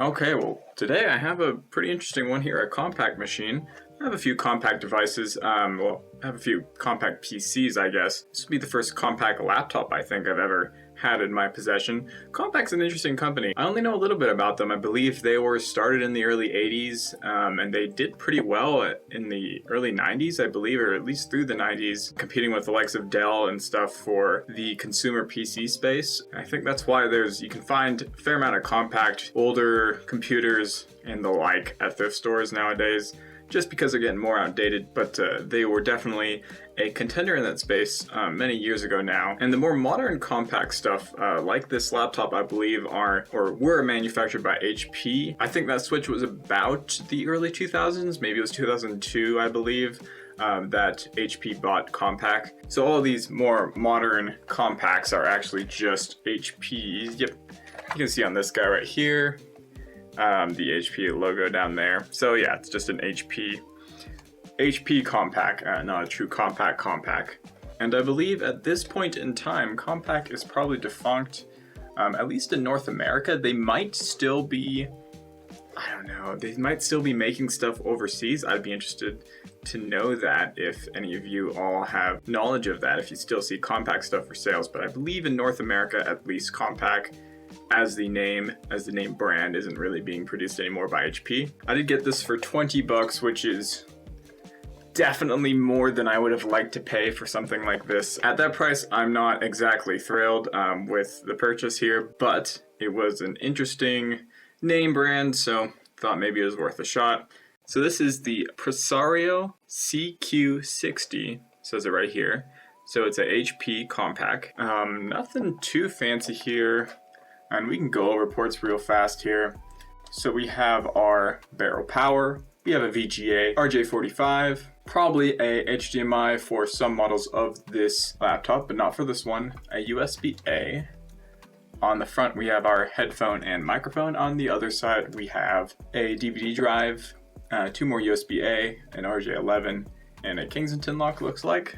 Okay, well, today I have a pretty interesting one here, a Compaq machine. I have a few Compaq devices, I have a few Compaq PCs, I guess. This will be the first Compaq laptop I think I've ever had in my possession. Compaq's an interesting company. I only know a little bit about them. I believe they were started in the early 80s, and they did pretty well in the early 90s, I believe, or at least through the 90s, competing with the likes of Dell and stuff for the consumer PC space. I think that's why you can find a fair amount of Compaq older computers and the like at thrift stores nowadays, just because they're getting more outdated, but they were definitely a contender in that space many years ago now. And the more modern Compaq stuff, like this laptop, I believe were manufactured by HP. I think that switch was about the early 2000s, maybe it was 2002, I believe, that HP bought Compaq. So all of these more modern Compaqs are actually just HPs. Yep, you can see on this guy right here, the HP logo down there. So yeah, it's just an HP Compaq, not a true Compaq. And I believe at this point in time, Compaq is probably defunct, at least in North America. They might still be, I don't know, they might still be making stuff overseas. I'd be interested to know that, if any of you all have knowledge of that, if you still see Compaq stuff for sales. But I believe in North America, at least, Compaq as the name brand isn't really being produced anymore by HP. I did get this for $20, which is definitely more than I would have liked to pay for something like this. At that price, I'm not exactly thrilled with the purchase here, but it was an interesting name brand, so thought maybe it was worth a shot. So this is the Presario CQ60, says it right here. So it's a HP Compaq. Nothing too fancy here. And we can go over ports real fast here. So we have our barrel power, we have a VGA RJ45, probably a HDMI for some models of this laptop, but not for this one, a USB-A. On the front we have our headphone and microphone. On the other side we have a DVD drive, 2 more USB-A, an RJ11, and a Kingston lock, looks like,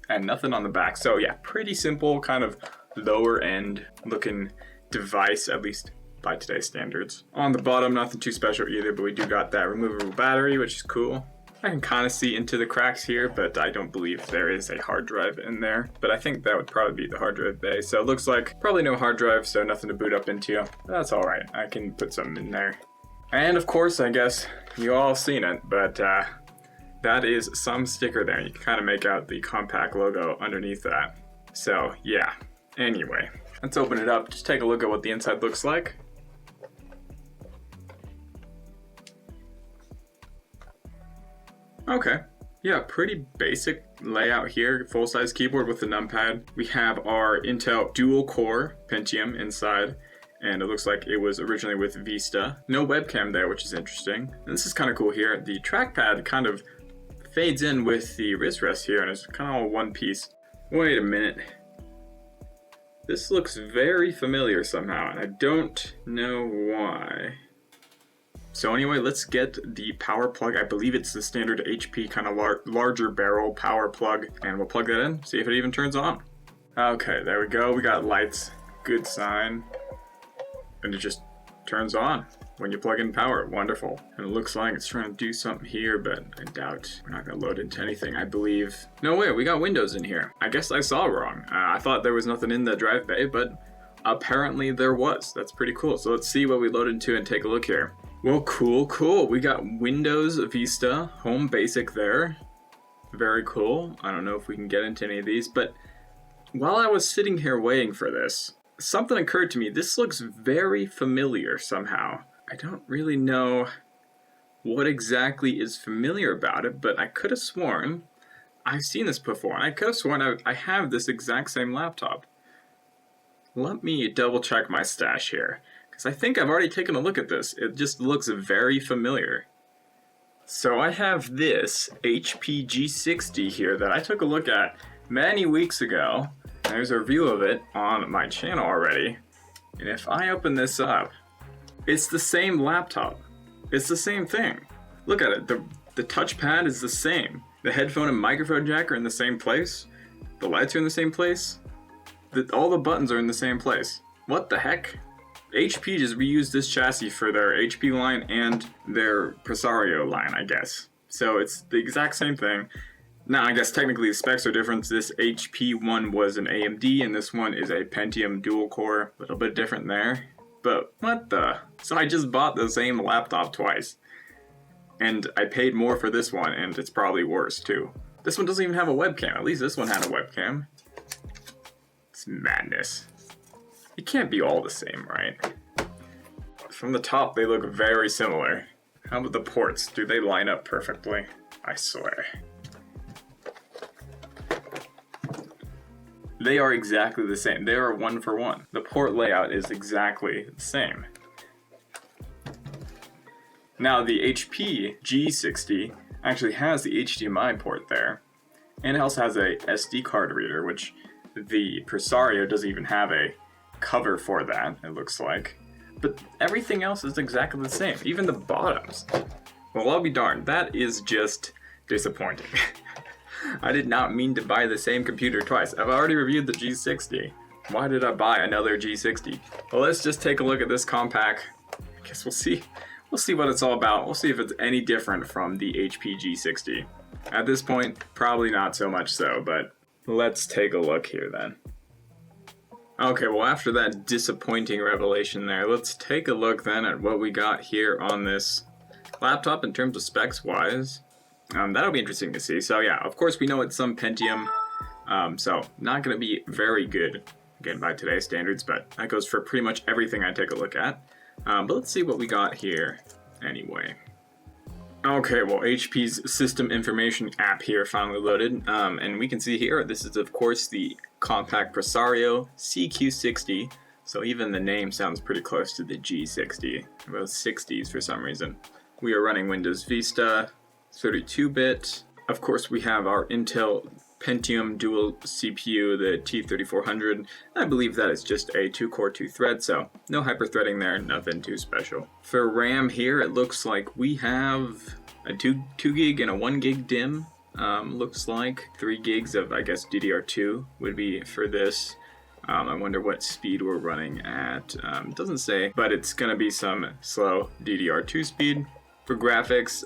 and nothing on the back. So yeah, pretty simple, kind of lower end looking device, at least by today's standards. On the bottom, nothing too special either, but we do got that removable battery, which is cool. I can kind of see into the cracks here, but I don't believe there is a hard drive in there. But I think that would probably be the hard drive bay. So it looks like probably no hard drive, so nothing to boot up into. That's all right. I can put something in there. And of course, I guess you all seen it, but that is some sticker there. You can kind of make out the Compaq logo underneath that. So yeah, anyway. Let's open it up, just take a look at what the inside looks like. Okay, yeah, pretty basic layout here. Full-size keyboard with the numpad. We have our Intel dual-core Pentium inside, and it looks like it was originally with Vista. No webcam there, which is interesting. And this is kind of cool here. The trackpad kind of fades in with the wrist rest here, and it's kind of all one piece. Wait a minute. This looks very familiar somehow, and I don't know why. So anyway, let's get the power plug. I believe it's the standard HP kind of larger barrel power plug, and we'll plug that in, see if it even turns on. Okay, there we go. We got lights. Good sign. And it just turns on when you plug in power. Wonderful. And it looks like it's trying to do something here, but I doubt we're not going to load into anything, I believe. No way, we got Windows in here. I guess I saw wrong. I thought there was nothing in the drive bay, but apparently there was. That's pretty cool. So let's see what we load into and take a look here. Well, cool. We got Windows Vista, Home Basic there. Very cool. I don't know if we can get into any of these, but while I was sitting here waiting for this, something occurred to me. This looks very familiar somehow. I don't really know what exactly is familiar about it, but I could have sworn I've seen this before. And I could have sworn I have this exact same laptop. Let me double check my stash here, because I think I've already taken a look at this. It just looks very familiar. So I have this HP G60 here that I took a look at many weeks ago. There's a review of it on my channel already. And if I open this up, it's the same laptop. It's the same thing. Look at it. The touchpad is the same. The headphone and microphone jack are in the same place. The lights are in the same place. All the buttons are in the same place. What the heck? HP just reused this chassis for their HP line and their Presario line, I guess. So it's the exact same thing. Now, I guess technically the specs are different. This HP one was an AMD, and this one is a Pentium dual core. A little bit different there. But what the? So I just bought the same laptop twice. And I paid more for this one, and it's probably worse too. This one doesn't even have a webcam. At least this one had a webcam. It's madness. It can't be all the same, right? From the top, they look very similar. How about the ports? Do they line up perfectly? I swear. They are exactly the same. They are one for one. The port layout is exactly the same. Now the HP G60 actually has the HDMI port there. And it also has a SD card reader, which the Presario doesn't even have a cover for that, it looks like. But everything else is exactly the same, even the bottoms. Well, I'll be darned, that is just disappointing. I did not mean to buy the same computer twice. I've already reviewed the G60. Why did I buy another G60? Well, let's just take a look at this Compaq. I guess we'll see what it's all about. We'll see if it's any different from the HP G60. At this point, probably not so much so, but let's take a look here then. Okay, well, after that disappointing revelation there, let's take a look then at what we got here on this laptop in terms of specs wise. That'll be interesting to see. So yeah, of course we know it's some Pentium, so not going to be very good, again, by today's standards, but that goes for pretty much everything I take a look at. But let's see what we got here anyway. Okay, well, HP's system information app here finally loaded, and we can see here, this is of course the Compaq Presario CQ60, so even the name sounds pretty close to the G60, those 60s for some reason. We are running Windows Vista, 32-bit. Of course, we have our Intel Pentium dual CPU, the T3400. I believe that is just a 2-core 2-thread, so no hyper-threading there, nothing too special. For RAM here, it looks like we have a 2 gig and a 1 gig DIMM. Looks like 3 gigs of, I guess, DDR2 would be for this. I wonder what speed we're running at. Doesn't say, but it's gonna be some slow DDR2 speed. For graphics,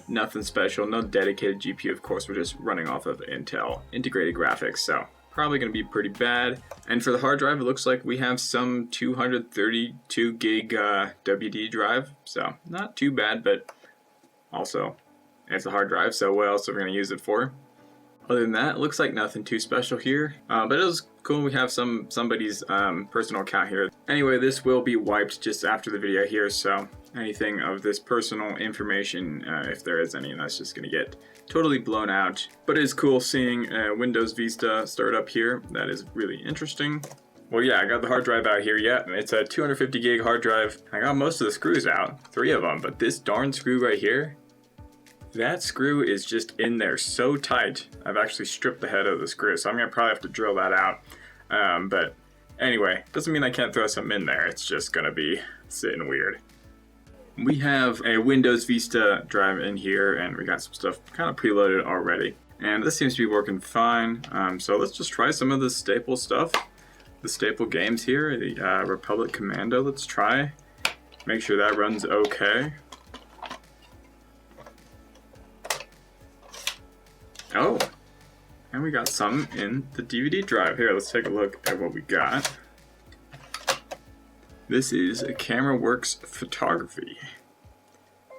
nothing special, no dedicated GPU, of course, we're just running off of Intel integrated graphics, so probably going to be pretty bad. And for the hard drive, it looks like we have some 232 gig WD drive, so not too bad, but also it's a hard drive, so what else are we going to use it for? Other than that, it looks like nothing too special here, but it was cool. We have somebody's personal account here. Anyway, this will be wiped just after the video here, so anything of this personal information, if there is any, that's just going to get totally blown out. But it is cool seeing Windows Vista start up here. That is really interesting. Well, yeah, I got the hard drive out here. Yeah, it's a 250 gig hard drive. I got most of the screws out, 3 of them, but this darn screw right here, that screw is just in there so tight. I've actually stripped the head of the screw, so I'm gonna probably have to drill that out. But anyway, doesn't mean I can't throw some in there. It's just gonna be sitting weird. We have a Windows Vista drive in here, and we got some stuff kind of preloaded already. And this seems to be working fine. So let's just try some of the staple stuff. The staple games here, the Republic Commando, let's try. Make sure that runs okay. Oh, and we got some in the DVD drive. Here, let's take a look at what we got. This is a CameraWorks Photography.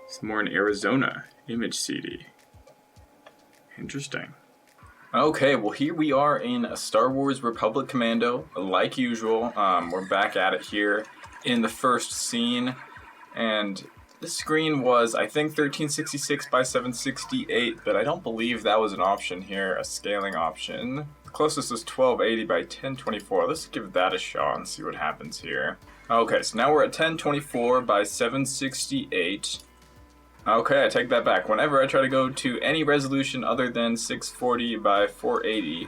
Some more in Arizona image CD. Interesting. Okay, well here we are in a Star Wars Republic Commando, like usual. We're back at it here in the first scene, and this screen was, I think, 1366 by 768, but I don't believe that was an option here, a scaling option. The closest is 1280 by 1024. Let's give that a shot and see what happens here. Okay, so now we're at 1024 by 768. Okay, I take that back. Whenever I try to go to any resolution other than 640 by 480,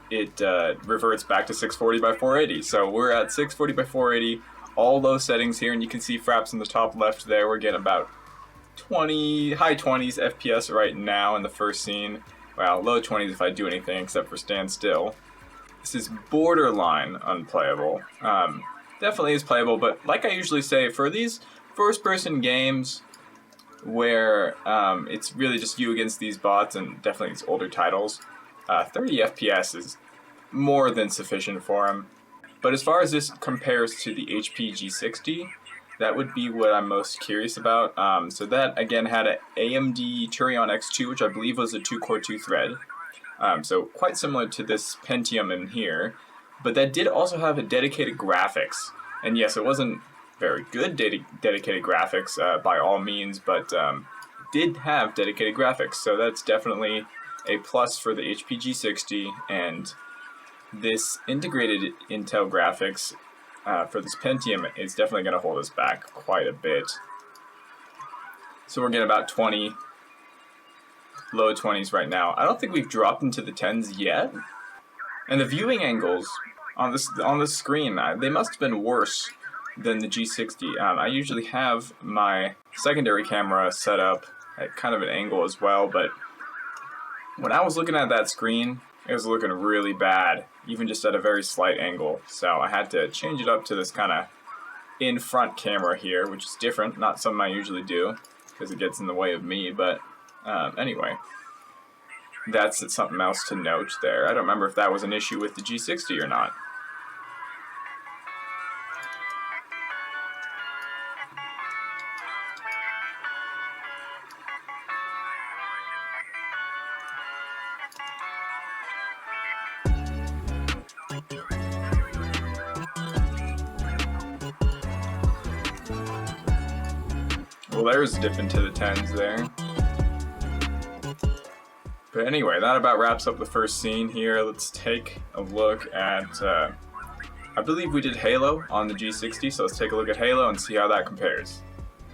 it reverts back to 640 by 480. So we're at 640 by 480. All low settings here, and you can see fraps in the top left there. We're getting about high 20s FPS right now in the first scene. Well, low 20s if I do anything except for stand still. This is borderline unplayable. definitely is playable, but like I usually say, for these first-person games where it's really just you against these bots, and definitely these older titles, 30 FPS is more than sufficient for them. But as far as this compares to the HP G60, that would be what I'm most curious about. So that, again, had an AMD Turion X2, which I believe was a 2-core 2-thread. So quite similar to this Pentium in here. But that did also have a dedicated graphics. And yes, it wasn't very good dedicated graphics by all means, but did have dedicated graphics. So that's definitely a plus for the HP G60, and this integrated Intel graphics for this Pentium is definitely going to hold us back quite a bit. So we're getting about 20, low 20s right now. I don't think we've dropped into the 10s yet. And the viewing angles on this screen, they must have been worse than the G60. I usually have my secondary camera set up at kind of an angle as well, but when I was looking at that screen, it was looking really bad, even just at a very slight angle. So I had to change it up to this kind of in-front camera here, which is different, not something I usually do, because it gets in the way of me, but anyway. That's something else to note there. I don't remember if that was an issue with the G60 or not. Well, there's a dip into the 10s there. But anyway, that about wraps up the first scene here. Let's take a look at, I believe we did Halo on the G60, so let's take a look at Halo and see how that compares.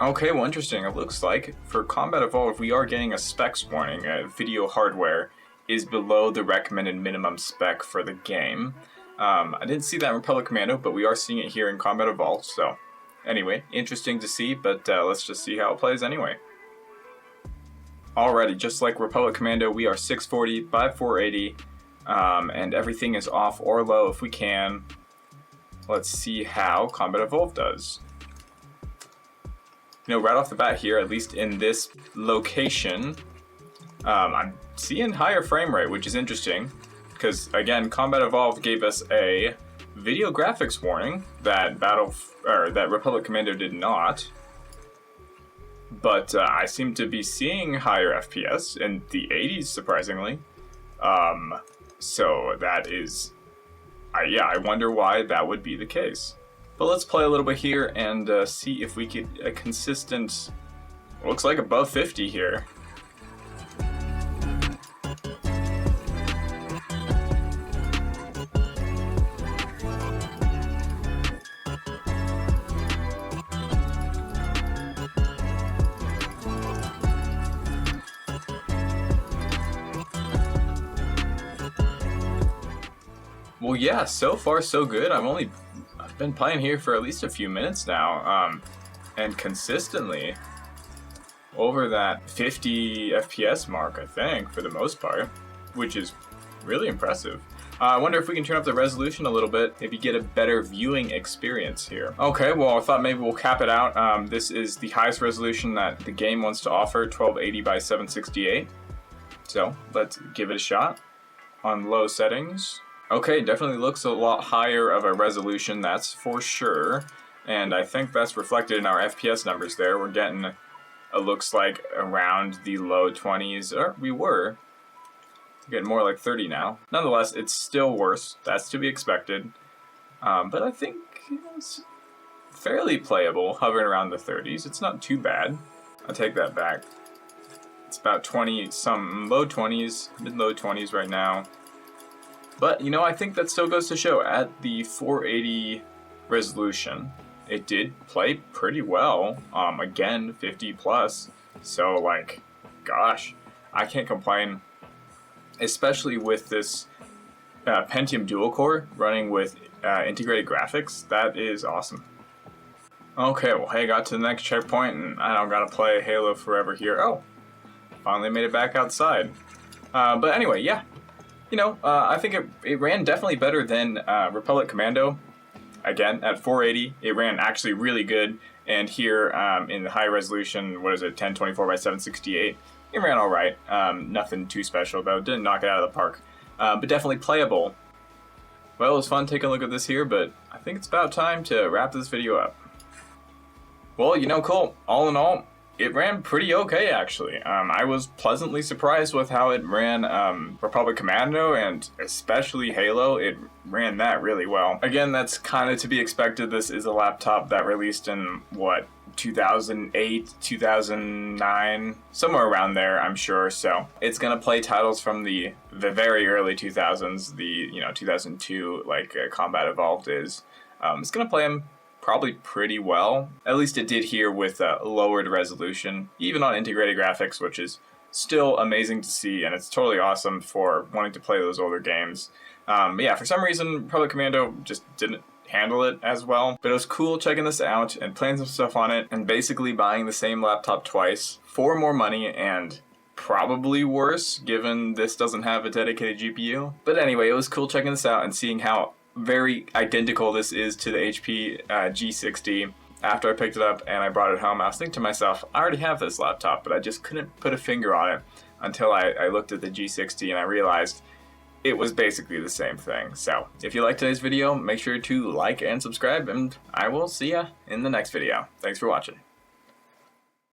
Okay, well, interesting. It looks like for Combat Evolved, we are getting a specs warning. Video hardware is below the recommended minimum spec for the game. I didn't see that in Republic Commando, but we are seeing it here in Combat Evolved, so anyway, interesting to see, but let's just see how it plays anyway. Alrighty, just like Republic Commando, we are 640 by 480, and everything is off or low if we can. Let's see how Combat Evolved does. You know, right off the bat here, at least in this location, I'm seeing higher frame rate, which is interesting, because again, Combat Evolved gave us a video graphics warning that Republic Commando did not. But I seem to be seeing higher FPS in the 80s, surprisingly. So that is, yeah, I wonder why that would be the case. But let's play a little bit here and see if we get a consistent, looks like above 50 here. Well, yeah, so far so good. I've been playing here for at least a few minutes now, and consistently over that 50 FPS mark, I think, for the most part, which is really impressive. I wonder if we can turn up the resolution a little bit, maybe get a better viewing experience here. Okay, well, I thought maybe we'll cap it out. This is the highest resolution that the game wants to offer, 1280 by 768. So let's give it a shot on low settings. Okay, definitely looks a lot higher of a resolution, that's for sure. And I think that's reflected in our FPS numbers there. We're getting, it looks like, around the low 20s, or we were. Getting more like 30 now. Nonetheless, it's still worse. That's to be expected. But I think it's fairly playable, hovering around the 30s. It's not too bad. I'll take that back. It's about 20, some low 20s, mid-low 20s right now. But, you know, I think that still goes to show, at the 480 resolution, it did play pretty well. Again, 50 plus. So, like, gosh, I can't complain. Especially with this Pentium dual core running with integrated graphics. That is awesome. Okay, well, hey, got to the next checkpoint, and I don't gotta play Halo forever here. Oh, finally made it back outside. But anyway, yeah. You know, I think it ran definitely better than Republic Commando. again, at 480, it ran actually really good. And here in the high resolution, 1024 by 768, it ran all right. Nothing too special, though. Didn't knock it out of the park, but definitely playable. Well, it was fun taking a look at this here, but I think it's about time to wrap this video up. Well, Cole, all in all, it ran pretty okay, actually. I was pleasantly surprised with how it ran Republic Commando, and especially Halo. It ran that really well. Again, that's kind of to be expected. This is a laptop that released in, 2008, 2009, somewhere around there, I'm sure. So it's gonna play titles from the very early 2000s, the 2002, like Combat Evolved is. It's gonna play them probably pretty well. At least it did here with lowered resolution, even on integrated graphics, which is still amazing to see, and it's totally awesome for wanting to play those older games. But yeah, for some reason, Republic Commando just didn't handle it as well. But it was cool checking this out and playing some stuff on it, and basically buying the same laptop twice for more money, and probably worse, given this doesn't have a dedicated GPU. But anyway, it was cool checking this out and seeing how very identical this is to the HP G60. After I picked it up and I brought it home, I was thinking to myself, I already have this laptop, but I just couldn't put a finger on it until I looked at the G60 and I realized it was basically the same thing. So if you liked today's video, make sure to like and subscribe, and I will see ya in the next video. Thanks for watching.